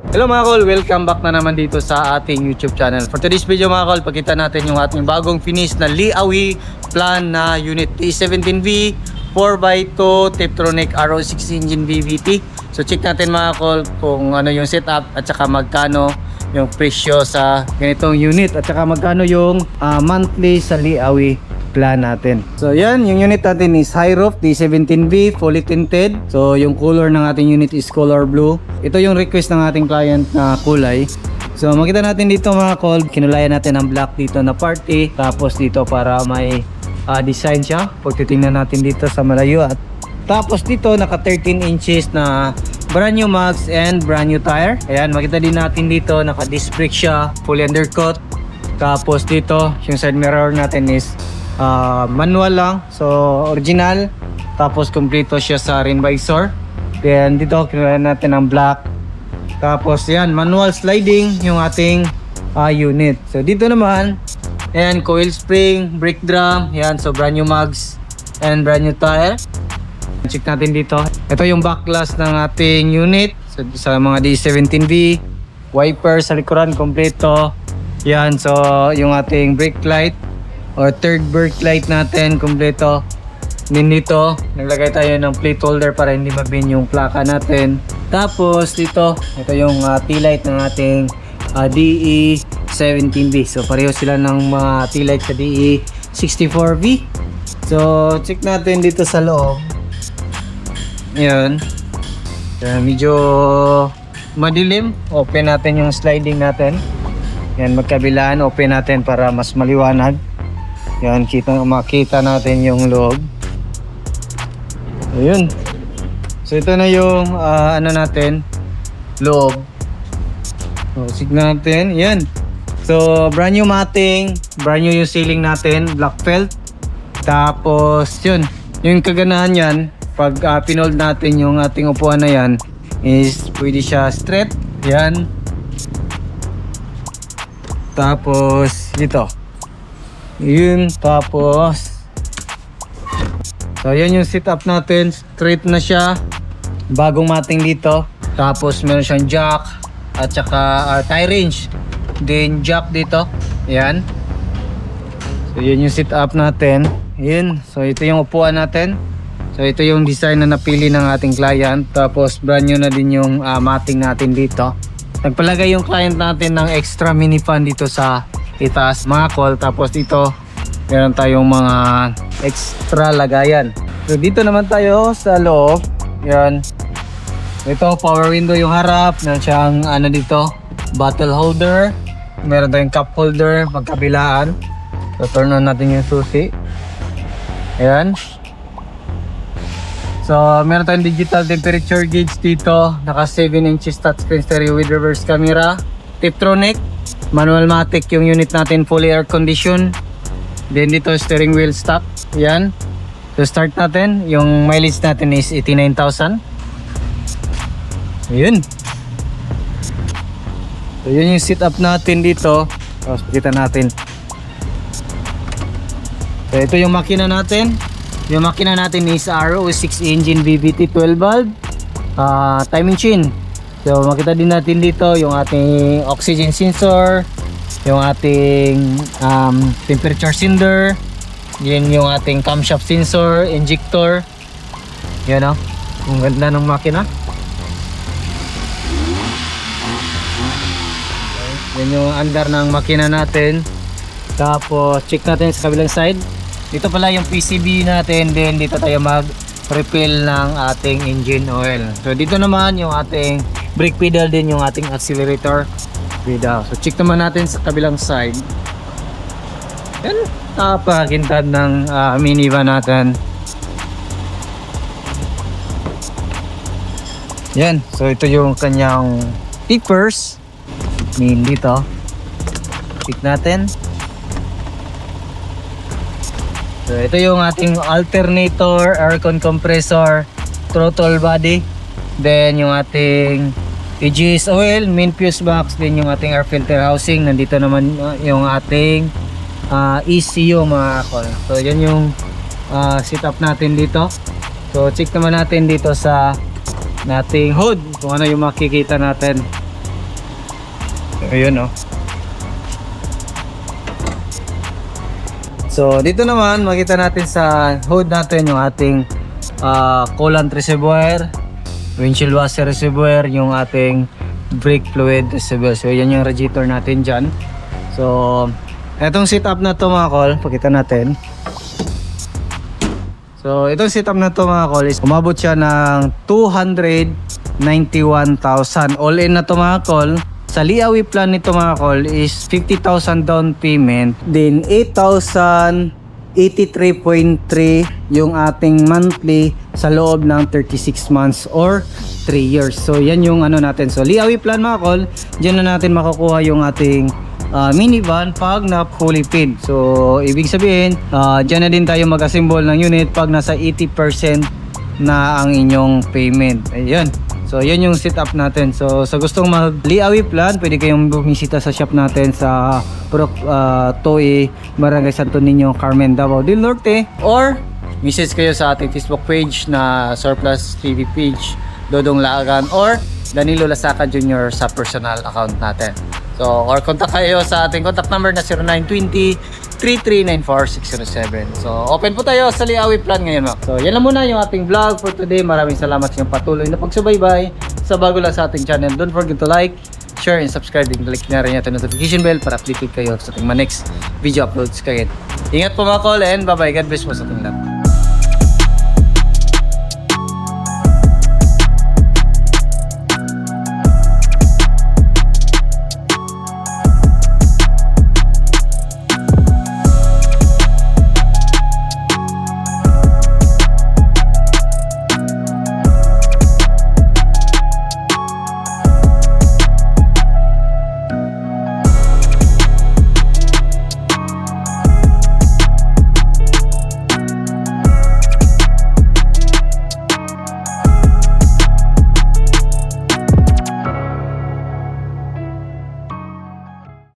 Hello mga kol, welcome back na naman dito sa ating YouTube channel. For today's video mga kol, pakita natin yung ating bagong finish na Liawi plan na unit T17V 4x2 Tiptronic RO6 engine VVT. So check natin mga kol kung ano yung setup at saka magkano yung presyo sa ganitong unit at saka magkano yung monthly sa Liawi plan natin. So yan, yung unit natin is high roof T17V fully tinted. So yung color ng ating unit is color blue. Ito yung request ng ating client na kulay. So makita natin dito mga kol, kinulayan natin ang black dito na party, tapos dito para may design siya. Pag titingnan natin dito sa malayo, at tapos dito naka 13 inches na brand new mags and brand new tire. Ayan, makita din natin dito naka disc brake siya, fully undercut. Tapos dito yung side mirror natin is manual lang, so original. Tapos kompleto siya sa rim visor. Then dito kinulayan natin ang black. Tapos yan, manual sliding yung ating unit. So dito naman, ayan, coil spring, brake drum, yan, so brand new mags and brand new tire. Check natin dito. Ito yung backlash ng ating unit. So sa mga D17V, wiper sa likuran kompleto. Yan, so yung ating brake light or third brake light natin kompleto. Din dito naglagay tayo ng plate holder para hindi mabin yung plaka natin. Tapos dito, ito yung T-light ng ating DE17V. So pareho sila ng mga T-light sa DE64V. So check natin dito sa loob. Yan, medyo madilim. Open natin yung sliding natin. Yan, magkabilaan, open natin para mas maliwanag. Yan, makita natin yung loob. Ayun. So ito na yung ano natin, loob. So signan natin, yan. So brand new matting, brand new yung ceiling natin, black felt. Tapos yun, yung kaganahan yan, pag pinold natin yung ating upuan na yan, is pwede siya straight. Yan. Tapos dito. Yun, tapos so yan yung setup natin, straight na siya, bagong matting dito. Tapos meron siyang jack at saka tie range, then jack dito. Yan, so yun yung setup natin. Yun, so ito yung upuan natin. So ito yung design na napili ng ating client. Tapos brand new na din yung matting natin dito. Nagpalagay yung client natin ng extra mini fan dito sa itaas mga kol. Tapos dito meron tayong mga extra lagayan. So dito naman tayo sa loob. Yan, ito power window yung harap. Meron siyang ano dito, bottle holder. Meron tayong cup holder magkabilaan. So turn on natin yung susi. Ayan. So meron tayong digital temperature gauge dito. Naka 7 inches touchscreen stereo with reverse camera. Tiptronic, manual matic yung unit natin, fully air conditioned. Then dito steering wheel stock. Yan. So start natin. Yung mileage natin is 89,000. Ayun. So yun yung setup natin dito. Tapos kita natin. So ito yung makina natin. Yung makina natin is RO6 engine VVT 12 valve timing chain. So makita din natin dito yung ating oxygen sensor, yung ating temperature sender, yun yung ating camshaft sensor, injector. Yan o, ang ganda ng makina. Yan yung andar ng makina natin. Tapos check natin sa kabilang side. Dito pala yung PCB natin, then dito tayo mag-refill ng ating engine oil. So dito naman yung ating brake pedal, din yung ating accelerator pedal. So check naman natin sa kabilang side. Yan, napakintad ng minivan natin. Yan, so ito yung kanyang tipers. Dito check natin. So ito yung ating alternator, aircon compressor, throttle body, then yung ating EGS oil, main fuse box, then yung ating air filter housing. Nandito naman yung ating ECU mga kol. So yan yung setup natin dito. So check naman natin dito sa nating hood kung ano yung makikita natin. Ayun, oh. So, dito naman, makita natin sa hood natin yung ating coolant reservoir, windshield washer reservoir, yung ating brake fluid reservoir. So, yan yung radiator natin dyan. So, etong setup na to mga kol, pakita natin. So, itong setup na to mga kol is umabot siya ng 291,000. All in na to mga kol. Sa Liawi plan nito mga kol is 50,000 down payment. Then 8,083.3 yung ating monthly sa loob ng 36 months or 3 years. So yan yung ano natin. So Liawi plan mga kol, diyan na natin makukuha yung ating minivan pag na fully paid. So ibig sabihin, diyan na din tayo mag-assemble ng unit pag nasa 80% na ang inyong payment. Ayun. So, yan yung setup natin. So, sa gustong mag-Liawi plan, pwede kayong bumisita sa shop natin sa Purok Toy, Barangay Santo Niño, Carmen, Davao del Norte. Or, message kayo sa ating Facebook page na Surplus TV page, Dodong Lagan, or Danilo Lasaka Jr. sa personal account natin. So, or contact kayo sa ating contact number na 0920-3394-607. So, open po tayo sa Liawi plan ngayon, mga. So, yan lang muna yung ating vlog for today. Maraming salamat sa inyong patuloy na pagsubaybay sa bago lang sa ating channel. Don't forget to like, share, and subscribe. And click na rin yung notification bell para updated kayo sa ating next video uploads kayo. Ingat po mga kol, and bye-bye. God bless po sa ating lahat.